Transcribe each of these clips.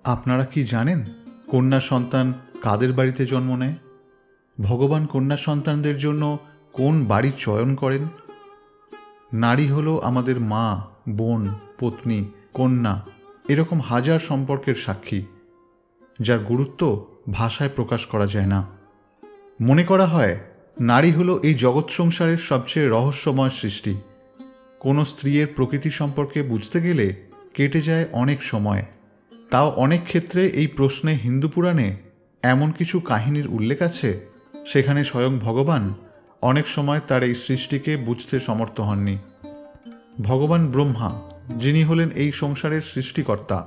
আপনারা কি জানেন কন্যা সন্তান কাদের বাড়িতে জন্ম নেয়? ভগবান কন্যা সন্তানদের জন্য কোন বাড়ি চয়ন করেন? নারী হলো আমাদের মা, বোন, পত্নী, কন্যা, এরকম হাজার সম্পর্কের সাক্ষী, যার গুরুত্ব ভাষায় প্রকাশ করা যায় না। মনে করা হয় নারী হলো এই জগৎ সংসারের সবচেয়ে রহস্যময় সৃষ্টি। কোনো স্ত্রীর প্রকৃতি সম্পর্কে বুঝতে গেলে কেটে যায় অনেক সময়। তাও অনেক ক্ষেত্রে এই প্রশ্নে হিন্দু পুরাণে এমন কিছু কাহিনীর উল্লেখ আছে, সেখানে স্বয়ং ভগবান অনেক সময় তার এই সৃষ্টিকে বুঝতে সমর্থ হননি। ভগবান ব্রহ্মা, যিনি হলেন এই সংসারের সৃষ্টিকর্তা,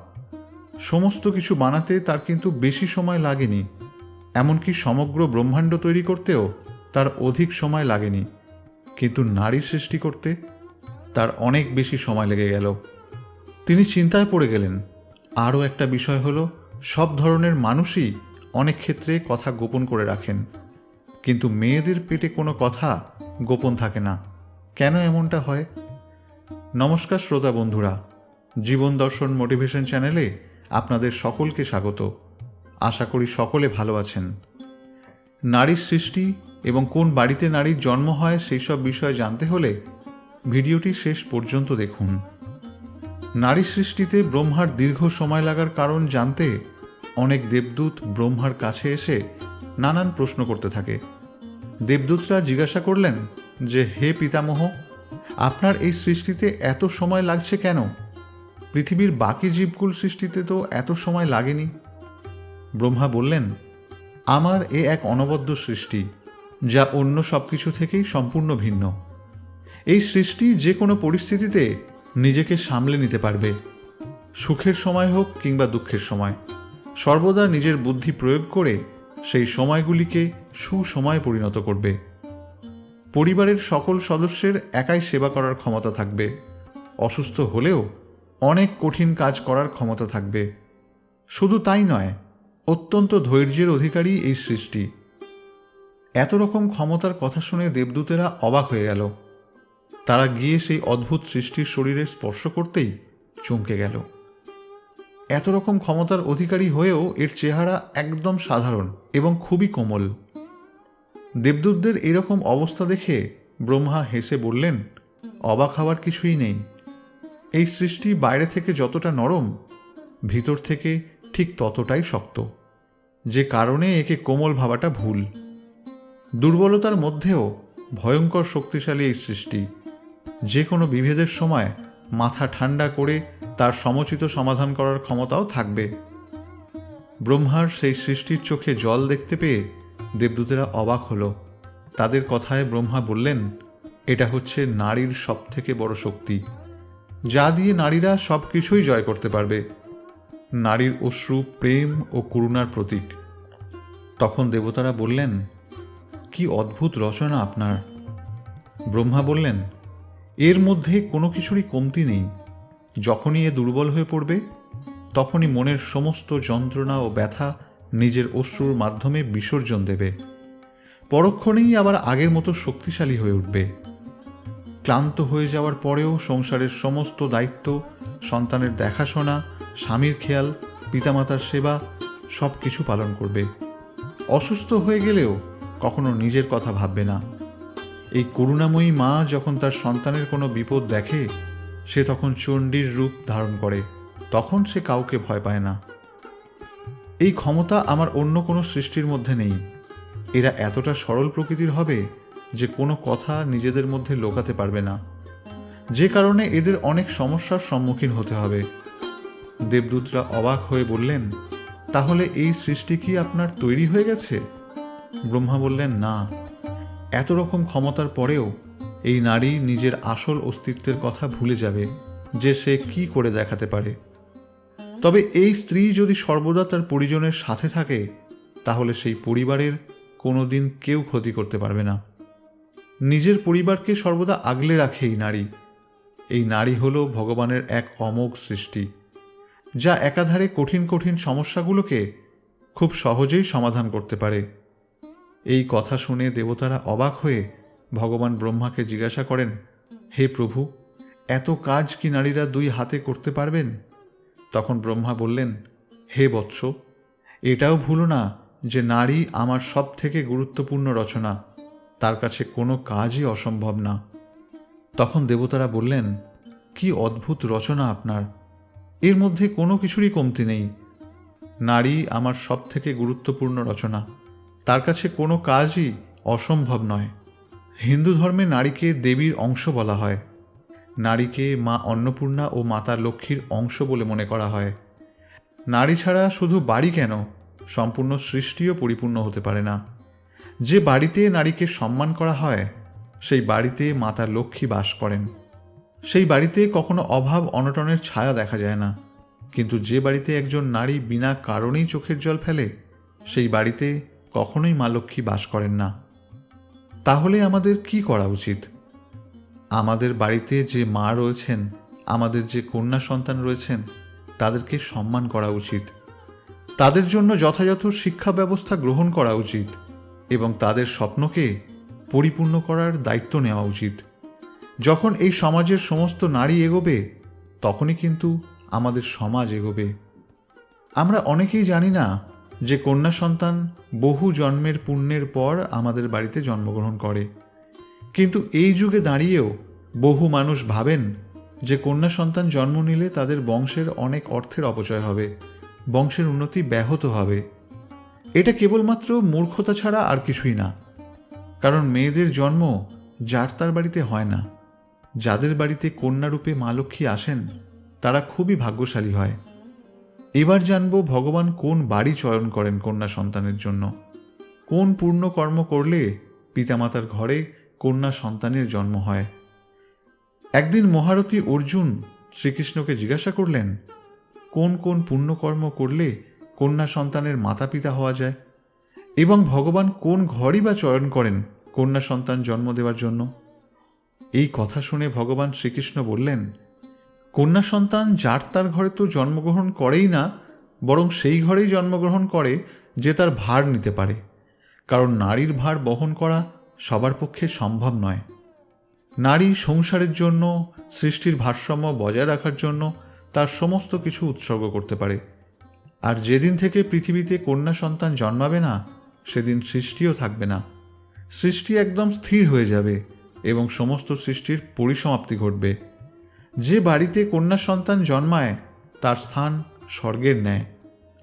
সমস্ত কিছু বানাতে তার কিন্তু বেশি সময় লাগেনি। এমনকি সমগ্র ব্রহ্মাণ্ড তৈরি করতেও তার অধিক সময় লাগেনি, কিন্তু নারী সৃষ্টি করতে তার অনেক বেশি সময় লেগে গেল। তিনি চিন্তায় পড়ে গেলেন। আরও একটা বিষয় হলো, সব ধরনের মানুষই অনেক ক্ষেত্রে কথা গোপন করে রাখেন, কিন্তু মেয়েদের পেটে কোনো কথা গোপন থাকে না। কেন এমনটা হয়? নমস্কার শ্রোতা বন্ধুরা, জীবন দর্শন মোটিভেশন চ্যানেলে আপনাদের সকলকে স্বাগত। আশা করি সকলে ভালো আছেন। নারীর সৃষ্টি এবং কোন বাড়িতে নারীর জন্ম হয় সেই সব বিষয় জানতে হলে ভিডিওটি শেষ পর্যন্ত দেখুন। নারী সৃষ্টিতে ব্রহ্মার দীর্ঘ সময় লাগার কারণ জানতে অনেক দেবদূত ব্রহ্মার কাছে এসে নানান প্রশ্ন করতে থাকে। দেবদূতরা জিজ্ঞাসা করলেন যে, হে পিতামহ, আপনার এই সৃষ্টিতে এত সময় লাগছে কেন? পৃথিবীর বাকি জীবকুল সৃষ্টিতে তো এত সময় লাগেনি। ব্রহ্মা বললেন, আমার এ এক অনবদ্য সৃষ্টি, যা অন্য সব কিছু থেকেই সম্পূর্ণ ভিন্ন। এই সৃষ্টি যে কোনো পরিস্থিতিতে নিজেকে সামলে নিতে পারবে। সুখের সময় হোক কিংবা দুঃখের সময়, সর্বদা নিজের বুদ্ধি প্রয়োগ করে সেই সময়গুলিকে সুসময়ে পরিণত করবে। পরিবারের সকল সদস্যের একাই সেবা করার ক্ষমতা থাকবে। অসুস্থ হলেও অনেক কঠিন কাজ করার ক্ষমতা থাকবে। শুধু তাই নয়, অত্যন্ত ধৈর্যের অধিকারী এই সৃষ্টি। এত রকম ক্ষমতার কথা শুনে দেবদূতেরা অবাক হয়ে গেল। তারা গিয়ে সেই অদ্ভুত সৃষ্টির শরীরে স্পর্শ করতেই চমকে গেল। এত রকম ক্ষমতার অধিকারী হয়েও এর চেহারা একদম সাধারণ এবং খুবই কোমল। দেবদূতদের এরকম অবস্থা দেখে ব্রহ্মা হেসে বললেন, অবাক হওয়ার কিছুই নেই। এই সৃষ্টি বাইরে থেকে যতটা নরম, ভিতর থেকে ঠিক ততটাই শক্ত, যে কারণে একে কোমল ভাবাটা ভুল। দুর্বলতার মধ্যেও ভয়ঙ্কর শক্তিশালী এই সৃষ্টি। যে কোনো বিভেদের সময় মাথা ঠান্ডা করে তার সমুচিত সমাধান করার ক্ষমতাও থাকবে। ব্রহ্মার সেই সৃষ্টির চোখে জল দেখতে পেয়ে দেবদূতেরা অবাক হল। তাদের কথায় ব্রহ্মা বললেন, এটা হচ্ছে নারীর সবথেকে বড় শক্তি, যা দিয়ে নারীরা সব কিছুই জয় করতে পারবে। নারীর অশ্রু প্রেম ও করুণার প্রতীক। তখন দেবতারা বললেন, কি অদ্ভুত রচনা আপনার। ব্রহ্মা বললেন, এর মধ্যে কোনো কিছুরই কমতি নেই। যখনই এ দুর্বল হয়ে পড়বে, তখনই মনের সমস্ত যন্ত্রণা ও ব্যথা নিজের অশ্রুর মাধ্যমে বিসর্জন দেবে। পরক্ষণেই আবার আগের মতো শক্তিশালী হয়ে উঠবে। ক্লান্ত হয়ে যাওয়ার পরেও সংসারের সমস্ত দায়িত্ব, সন্তানের দেখাশোনা, স্বামীর খেয়াল, পিতামাতার সেবা সব কিছু পালন করবে। অসুস্থ হয়ে গেলেও কখনো নিজের কথা ভাববে না। এই করুণাময়ী মা যখন তার সন্তানের কোনো বিপদ দেখে, সে তখন চণ্ডীর রূপ ধারণ করে। তখন সে কাউকে ভয় পায় না। এই ক্ষমতা আমার অন্য কোনো সৃষ্টির মধ্যে নেই। এরা এতটা সরল প্রকৃতির হবে যে কোনো কথা নিজেদের মধ্যে লুকাতে পারবে না, যে কারণে এদের অনেক সমস্যার সম্মুখীন হতে হবে। দেবদূতরা অবাক হয়ে বললেন, তাহলে এই সৃষ্টি কি আপনার তৈরি হয়ে গেছে? ব্রহ্মা বললেন, না। এত রকম ক্ষমতার পরেও এই নারী নিজের আসল অস্তিত্বের কথা ভুলে যাবে যে সে কি করে দেখাতে পারে। তবে এই স্ত্রী যদি সর্বদা তার পরিজনের সাথে থাকে, তাহলে সেই পরিবারের কোনোদিন কেউ ক্ষতি করতে পারবে না। নিজের পরিবারকে সর্বদা আগলে রাখে এই নারী। এই নারী হল ভগবানের এক অমোঘ সৃষ্টি, যা একাধারে কঠিন কঠিন সমস্যাগুলোকে খুব সহজেই সমাধান করতে পারে। এই কথা শুনে দেবতারা অবাক হয়ে ভগবান ব্রহ্মাকে জিজ্ঞাসা করেন, হে প্রভু, এত কাজ কি নারীরা দুই হাতে করতে পারবেন? তখন ব্রহ্মা বললেন, হে বৎস, এটাও ভুলো না যে নারী আমার সব থেকে গুরুত্বপূর্ণ রচনা, তার কাছে কোনো কাজই অসম্ভব না। তখন দেবতারা বললেন, কি অদ্ভুত রচনা আপনার, এর মধ্যে কোনো কিছুরই কমতি নেই। নারী আমার সব থেকে গুরুত্বপূর্ণ রচনা, তার কাছে কোনো কাজই অসম্ভব নয়। হিন্দু ধর্মে নারীকে দেবীর অংশ বলা হয়। নারীকে মা অন্নপূর্ণা ও মাতা লক্ষ্মীর অংশ বলে মনে করা হয়। নারী ছাড়া শুধু বাড়ি কেন, সম্পূর্ণ সৃষ্টিও পরিপূর্ণ হতে পারে না। যে বাড়িতে নারীকে সম্মান করা হয়, সেই বাড়িতে মাতা লক্ষ্মী বাস করেন। সেই বাড়িতে কখনো অভাব অনটনের ছায়া দেখা যায় না। কিন্তু যে বাড়িতে একজন নারী বিনা কারণেই চোখের জল ফেলে, সেই বাড়িতে কখনোই মা লক্ষ্মী বাস করেন না। তাহলে আমাদের কি করা উচিত? আমাদের বাড়িতে যে মা রয়েছেন, আমাদের যে কন্যা সন্তান রয়েছেন, তাদেরকে সম্মান করা উচিত। তাদের জন্য যথাযথ শিক্ষা ব্যবস্থা গ্রহণ করা উচিত এবং তাদের স্বপ্নকে পরিপূর্ণ করার দায়িত্ব নেওয়া উচিত। যখন এই সমাজের সমস্ত নারী এগোবে, তখনই কিন্তু আমাদের সমাজ এগোবে। আমরা অনেকেই জানি না যে কন্যা সন্তান বহু জন্মের পুণ্যের পর আমাদের বাড়িতে জন্মগ্রহণ করে। কিন্তু এই যুগে দাঁড়িয়েও বহু মানুষ ভাবেন যে কন্যা সন্তান জন্ম নিলে তাদের বংশের অনেক অর্থের অপচয় হবে, বংশের উন্নতি ব্যাহত হবে। এটা কেবলমাত্র মূর্খতা ছাড়া আর কিছুই না। কারণ মেয়েদের জন্ম যার তার বাড়িতে হয় না। যাদের বাড়িতে কন্যারূপে মা লক্ষ্মী আসেন, তারা খুবই ভাগ্যশালী হয়। এবার জানব ভগবান কোন বাড়ি চয়ন করেন কন্যা সন্তানের জন্য। কোন পূর্ণ কর্ম করলে পিতামাতার ঘরে কন্যা সন্তানের জন্ম হয়। একদিন মহারথী অর্জুন শ্রীকৃষ্ণকে জিজ্ঞাসা করলেন, কোন কোন পুণ্যকর্ম করলে কন্যা সন্তানের মাতা পিতা হওয়া যায়, এবং ভগবান কোন ঘরই বা চয়ন করেন কন্যা সন্তান জন্ম দেওয়ার জন্য। এই কথা শুনে ভগবান শ্রীকৃষ্ণ বললেন, কন্যা সন্তান যার তার ঘরে তো জন্মগ্রহণ করেই না, বরং সেই ঘরেই জন্মগ্রহণ করে যে তার ভার নিতে পারে। কারণ নারীর ভার বহন করা সবার পক্ষে সম্ভব নয়। নারী সংসারের জন্য, সৃষ্টির ভারসাম্য বজায় রাখার জন্য তার সমস্ত কিছু উৎসর্গ করতে পারে। আর যেদিন থেকে পৃথিবীতে কন্যা সন্তান জন্মাবে না, সেদিন সৃষ্টিও থাকবে না। সৃষ্টি একদম স্থির হয়ে যাবে এবং সমস্ত সৃষ্টির পরিসমাপ্তি ঘটবে। যে বাড়িতে কন্যা সন্তান জন্মায়, তার স্থান স্বর্গের ন্যায়।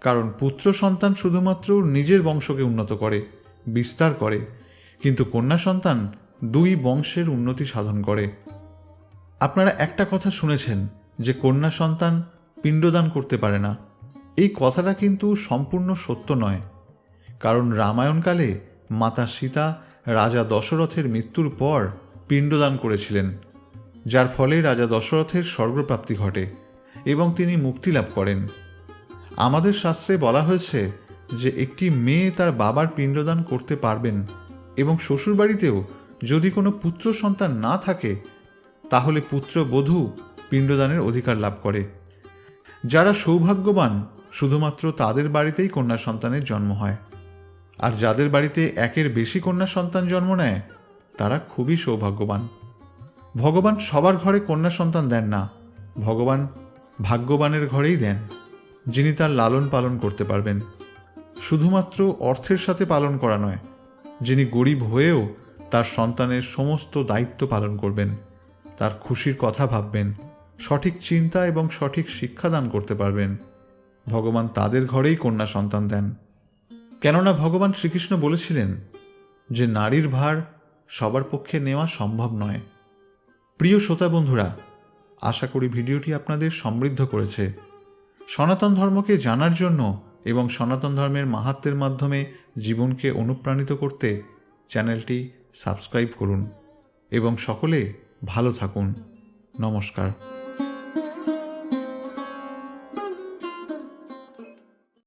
কারণ পুত্র সন্তান শুধুমাত্র নিজের বংশকে উন্নত করে, বিস্তার করে, কিন্তু কন্যা সন্তান দুই বংশের উন্নতি সাধন করে। আপনারা একটা কথা শুনেছেন যে কন্যা সন্তান পিণ্ডদান করতে পারে না। এই কথাটা কিন্তু সম্পূর্ণ সত্য নয়। কারণ রামায়ণকালে মাতা সীতা রাজা দশরথের মৃত্যুর পর পিণ্ডদান করেছিলেন, যার ফলে রাজা দশরথের স্বর্গপ্রাপ্তি ঘটে এবং তিনি মুক্তি লাভ করেন। আমাদের শাস্ত্রে বলা হয়েছে যে একটি মেয়ে তার বাবার পিণ্ডদান করতে পারবেন এবং শ্বশুরবাড়িতেও যদি কোনো পুত্র সন্তান না থাকে, তাহলে পুত্রবধূ পিণ্ডদানের অধিকার লাভ করে। যারা সৌভাগ্যবান, শুধুমাত্র তাদের বাড়িতেই কন্যা সন্তানের জন্ম হয়। আর যাদের বাড়িতে একের বেশি কন্যা সন্তান জন্ম নেয়, তারা খুবই সৌভাগ্যবান। ভগবান সবার ঘরে কন্যা সন্তান দেন না। ভগবান ভাগ্যবানের ঘরেই দেন, যিনি তার লালন পালন করতে পারবেন। শুধুমাত্র অর্থের সাথে পালন করা নয়, যিনি গরিব হয়েও তার সন্তানের সমস্ত দায়িত্ব পালন করবেন, তার খুশির কথা ভাববেন, সঠিক চিন্তা এবং সঠিক শিক্ষাদান করতে পারবেন। ভগবান তাদের ঘরেই কন্যা সন্তান দেন। কেননা ভগবান শ্রীকৃষ্ণ বলেছিলেন যে নারীর ভার সবার পক্ষে নেওয়া সম্ভব নয়। প্রিয় শ্রোতা বন্ধুরা, আশা করি ভিডিওটি আপনাদের সমৃদ্ধ করেছে। সনাতন ধর্মকে জানার জন্য এবং সনাতন ধর্মের মাহাত্ম্যের মাধ্যমে জীবনকে অনুপ্রাণিত করতে চ্যানেলটি সাবস্ক্রাইব করুন এবং সকলে ভালো থাকুন। নমস্কার।